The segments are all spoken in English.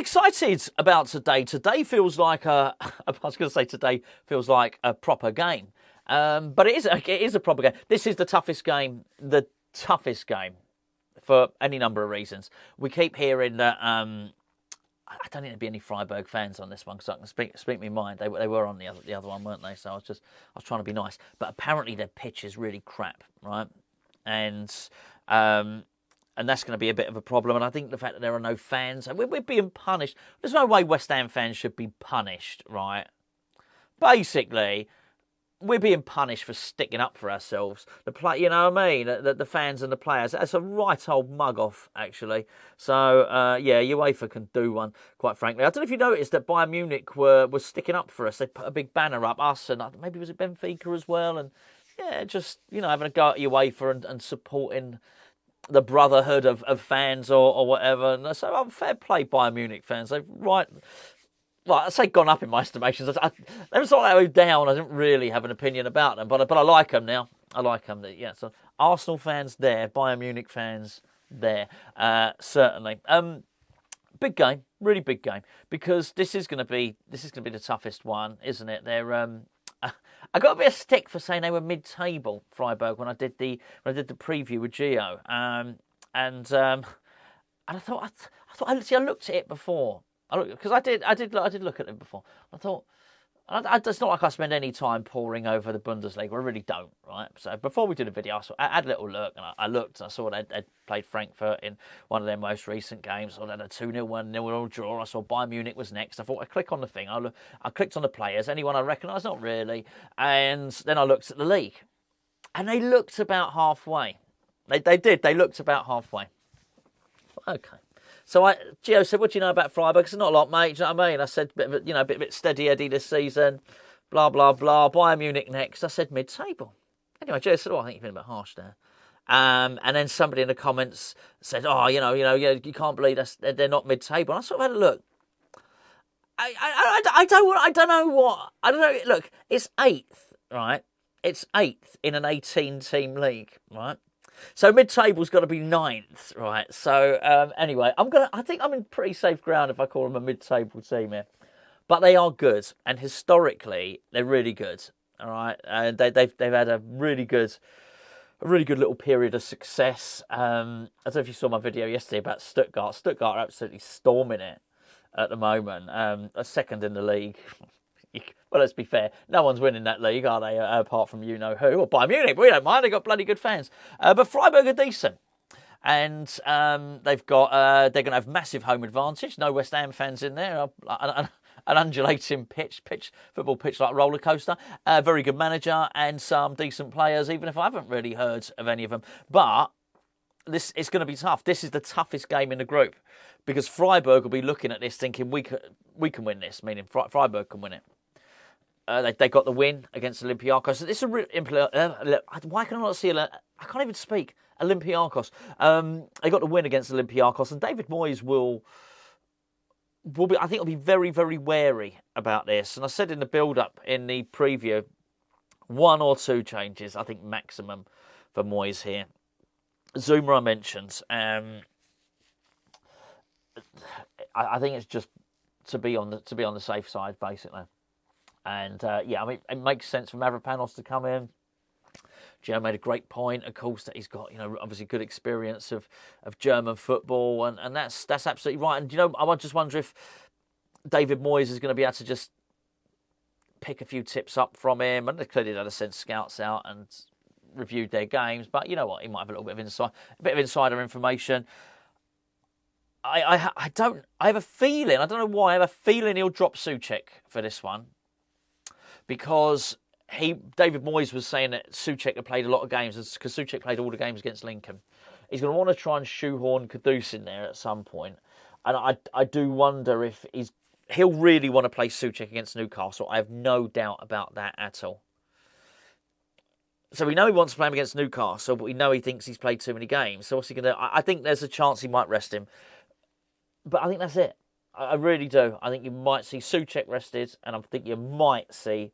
excited about today. Today feels like I was going to say today feels like a proper game. But it is a proper game. This is the toughest game for any number of reasons. We keep hearing that I don't think there'd be any Freiburg fans on this one because I can speak my mind. They were on the other one, weren't they? So I was trying to be nice. But apparently their pitch is really crap, right? And that's going to be a bit of a problem. And I think the fact that there are no fans, and we're being punished. There's no way West Ham fans should be punished, right? Basically, we're being punished for sticking up for ourselves. You know what I mean? The fans and the players. That's a right old mug off, actually. So, yeah, UEFA can do one, quite frankly. I don't know if you noticed that Bayern Munich were sticking up for us. They put a big banner up, us, and maybe was it Benfica as well? And, yeah, just, having a go at UEFA and supporting the brotherhood of fans or whatever. And so, fair play, Bayern Munich fans. They've well, I say gone up in my estimations. They were sort of down. I didn't really have an opinion about them, but I like them now. I like them. Yeah, so Arsenal fans there, Bayern Munich fans there, certainly. Big game, really big game, because this is going to be the toughest one, isn't it? I got a bit of stick for saying they were mid-table, Freiburg, when I did the preview with Gio, and I thought I looked at it before. Because I did look at them before. I thought, it's not like I spend any time poring over the Bundesliga. I really don't, right? So before we did a video, I had a little look, and I looked, and I saw they'd played Frankfurt in one of their most recent games. I saw they had a 2-0, 1-0 draw. I saw Bayern Munich was next. I thought, I'd click on the thing. I clicked on the players. Anyone I recognise? Not really. And then I looked at the league. And they looked about halfway. They did. They looked about halfway. Okay. So Gio said, "What do you know about Freiburg?" I said, "Not a lot, mate. Do you know what I mean?" I said, "A bit steady Eddie this season, blah blah blah." Bayern Munich next. I said mid-table. Anyway, Gio said, "Oh, I think you've been a bit harsh there." And then somebody in the comments said, "Oh, you can't believe they're not mid-table." And I sort of had a look. I don't know. Look, it's 8th, right? It's 8th in an 18-team league, right? So mid-table's got to be 9th, right? So anyway, I think I'm in pretty safe ground if I call them a mid-table team here. But they are good, and historically they're really good. All right, and they've had a really good little period of success. I don't know if you saw my video yesterday about Stuttgart. Stuttgart are absolutely storming it at the moment. A second in the league. Well, let's be fair. No one's winning that league, are they? Apart from you know who. Or Bayern Munich. We don't mind. They've got bloody good fans. But Freiburg are decent. And they're going to have massive home advantage. No West Ham fans in there. An undulating football pitch like a roller coaster. Very good manager and some decent players, even if I haven't really heard of any of them. But it's going to be tough. This is the toughest game in the group. Because Freiburg will be looking at this thinking we can win this, meaning Freiburg can win it. They got the win against Olympiacos. This is a real why can I not see? I can't even speak. Olympiacos. They got the win against Olympiacos, and David Moyes will be. I think will be very, very wary about this. And I said in the build-up in the preview, 1 or 2 changes, I think maximum for Moyes here. Zuma I mentioned. I think it's just to be on the safe side, basically. And it makes sense for Mavropanos to come in. Gio made a great point, of course, that he's got obviously good experience of German football, and that's absolutely right. And I just wonder if David Moyes is going to be able to just pick a few tips up from him, and they clearly had to send scouts out and reviewed their games. But you know what, he might have a little bit of insider information. I have a feeling, I don't know why, I have a feeling he'll drop Souček for this one. Because David Moyes was saying that Souček had played a lot of games, because Souček played all the games against Lincoln. He's going to want to try and shoehorn Kudus in there at some point. And I do wonder if he'll really want to play Souček against Newcastle. I have no doubt about that at all. So we know he wants to play him against Newcastle, but we know he thinks he's played too many games. So what's he going to do? I think there's a chance he might rest him. But I think that's it. I really do. I think you might see Souček rested, and I think you might see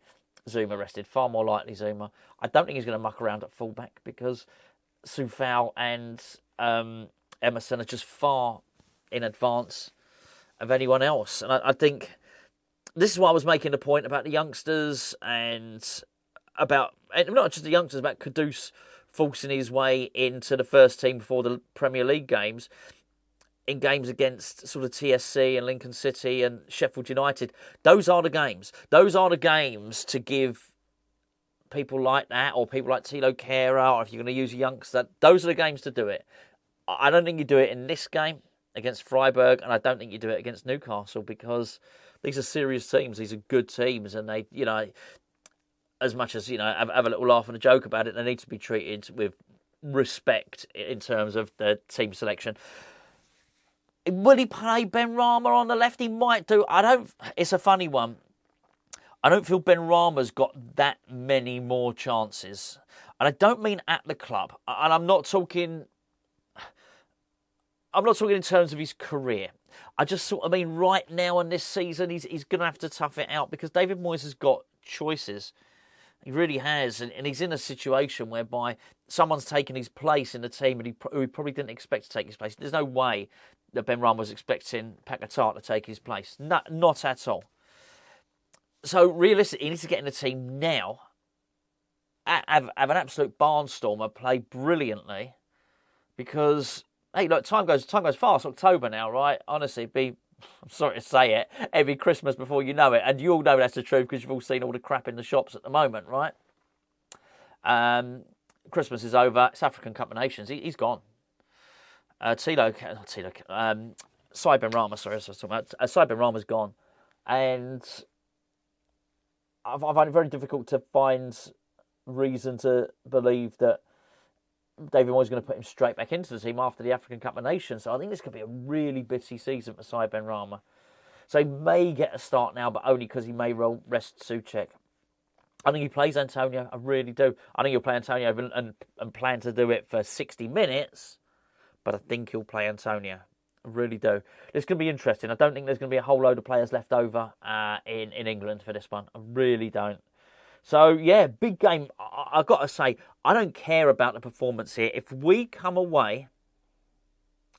Zuma rested. Far more likely Zuma. I don't think he's going to muck around at fullback because Soufal and Emerson are just far in advance of anyone else. And I think this is why I was making the point about the youngsters and not just the youngsters, about Kudus forcing his way into the first team before the Premier League games, in games against sort of TSC and Lincoln City and Sheffield United. Those are the games. Those are the games to give people like that, or people like Tilo Kehrer, or if you're going to use a youngster, those are the games to do it. I don't think you do it in this game against Freiburg, and I don't think you do it against Newcastle, because these are serious teams. These are good teams, and they, as much as, have a little laugh and a joke about it, they need to be treated with respect in terms of the team selection. Will he play Ben Rama on the left? He might do. It's a funny one. I don't feel Ben Rama's got that many more chances. And I don't mean at the club. And I'm not talking in terms of his career. I just sort of mean right now in this season, he's going to have to tough it out, because David Moyes has got choices. He really has. And he's in a situation whereby someone's taken his place in the team who he probably didn't expect to take his place. There's no way that Ben Rama was expecting Paqueta to take his place. Not at all. So realistically, he needs to get in the team now, have an absolute barnstormer, play brilliantly, because, hey, look, time goes fast. October now, right? Honestly, I'm sorry to say it, every Christmas before you know it, and you all know that's the truth because you've all seen all the crap in the shops at the moment, right? Christmas is over. It's African Cup of Nations. He's gone. Sai Ben Rama, sorry, that's what I was talking about. Sai Ben Rama's gone, and I find it very difficult to find reason to believe that David Moyes is going to put him straight back into the team after the African Cup of Nations. So I think this could be a really bitty season for Sai Ben Rama. So he may get a start now, but only because he may rest Souček. I think he plays Antonio. I really do. I think he'll play Antonio and plan to do it for 60 minutes. But I think he'll play Antonio. I really do. It's going to be interesting. I don't think there's going to be a whole load of players left over in England for this one. I really don't. So, yeah, big game. I've got to say, I don't care about the performance here. If we come away,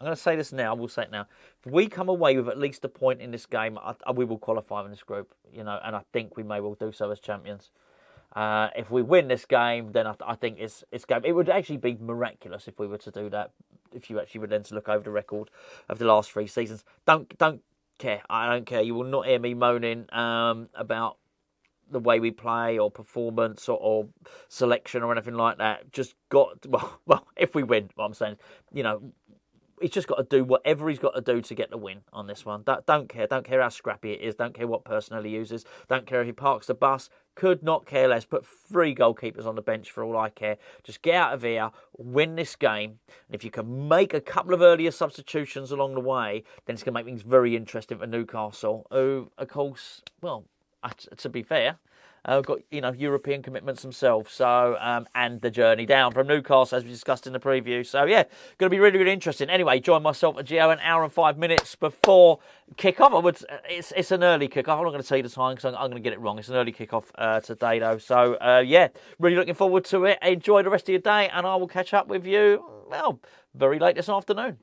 I'm going to say this now, I will say it now. If we come away with at least a point in this game, we will qualify in this group, and I think we may well do so as champions. If we win this game, then I think it's game. It would actually be miraculous if we were to do that. If you actually were then to look over the record of the last 3 seasons, don't care. I don't care. You will not hear me moaning about the way we play or performance or selection or anything like that. Well, if we win, what I'm saying, he's just got to do whatever he's got to do to get the win on this one. Don't care. Don't care how scrappy it is. Don't care what personnel he uses. Don't care if he parks the bus. Could not care less. Put 3 goalkeepers on the bench for all I care. Just get out of here, win this game. And if you can make a couple of earlier substitutions along the way, then it's going to make things very interesting for Newcastle, who, of course, well, to be fair, got European commitments themselves. So and the journey down from Newcastle, as we discussed in the preview. So yeah, going to be really, really interesting. Anyway, join myself at Gio an hour and 5 minutes before kick-off. It's an early kick-off. I'm not going to tell you the time because I'm going to get it wrong. It's an early kick-off today though. So yeah, really looking forward to it. Enjoy the rest of your day, and I will catch up with you very late this afternoon.